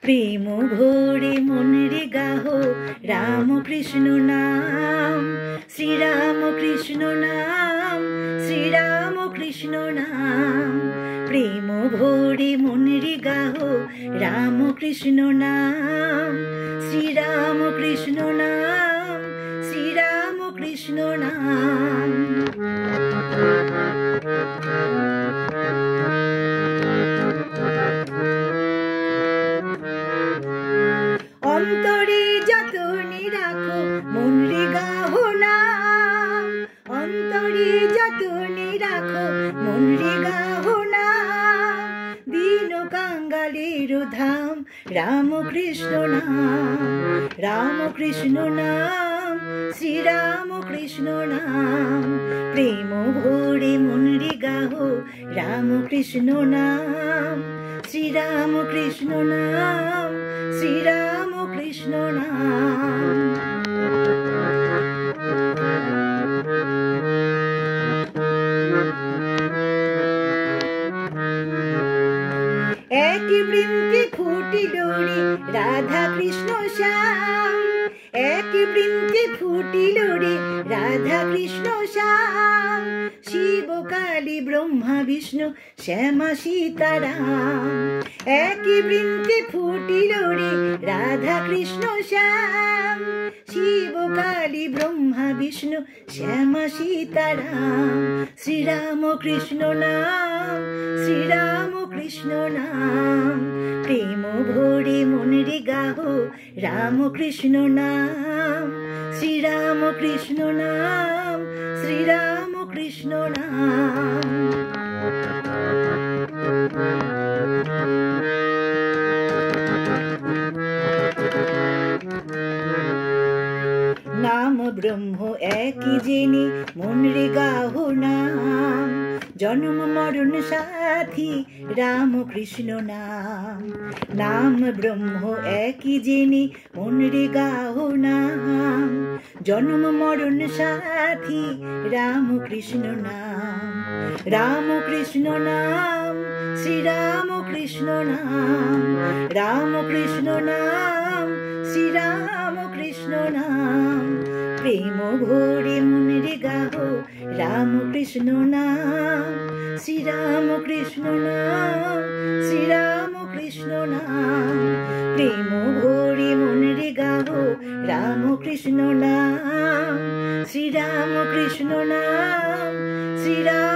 প্রেম ভরে মন রে গাহো রাম কৃষ্ণ নাম, শ্রীরাম কৃষ্ণ নাম, শ্রীরাম কৃষ্ণ নাম। প্রেম ভরে মন রে গাহো রাম কৃষ্ণ নাম, শ্রীরাম কৃষ্ণ নাম, শ্রীরাম কৃষ্ণ নাম। অন্তরে যতনে রাখো মন রে গাহো নাম, অন্তরে যতনে রাখো মন রে গাহো নাম। দীন কাঙ্গালের ধাম রাম কৃষ্ণ নাম, রাম কৃষ্ণ নাম, শ্রীরাম কৃষ্ণ নাম। প্রেম ভরে মন রে গাহো রাম কৃষ্ণ নাম, শ্রীরাম কৃষ্ণ নাম, শ্রীরাম কৃষ্ণ নাম। একই বৃন্তে ফুটিল রে রাধা কৃষ্ণ শ্যাম, একই বৃন্তে ফুটিল রে রাধা কৃষ্ণ শ্যাম। শিব কালী ব্রহ্মা বিষ্ণু শ্যামা সীতারাম, একই বৃন্তে ফুটিল রে রাধা কৃষ্ণ শ্যাম। শিব কালী ব্রহ্মা বিষ্ণু শ্যামা সীতারাম। শ্রীরাম কৃষ্ণ নাম, শ্রীরাম কৃষ্ণ নাম। প্রেম ভরে মন রে গাহো রাম কৃষ্ণ নাম, শ্রীরাম কৃষ্ণ নাম, শ্রীরাম কৃষ্ণ নাম। নাম ব্রহ্ম একই জেনে মন রে গাহো নাম, জন্ম মরণ সাথী রাম কৃষ্ণ নাম। নাম ব্রহ্ম একই জেনে মন রে গাহো নাম, জন্ম মরণ সাথী রাম কৃষ্ণ নাম। রাম কৃষ্ণ নাম, শ্রীরাম কৃষ্ণ নাম, রাম কৃষ্ণ নাম, শ্রীরাম কৃষ্ণ নাম। প্রেম ভরে মন রে গাহো রাম কৃষ্ণ নাম, শ্রীরাম কৃষ্ণ নাম, শ্রীরাম কৃষ্ণ নাম। প্রেম ভরে মন রে গাহো রাম কৃষ্ণ নাম, শ্রীরাম কৃষ্ণ নাম, শ্রীরাম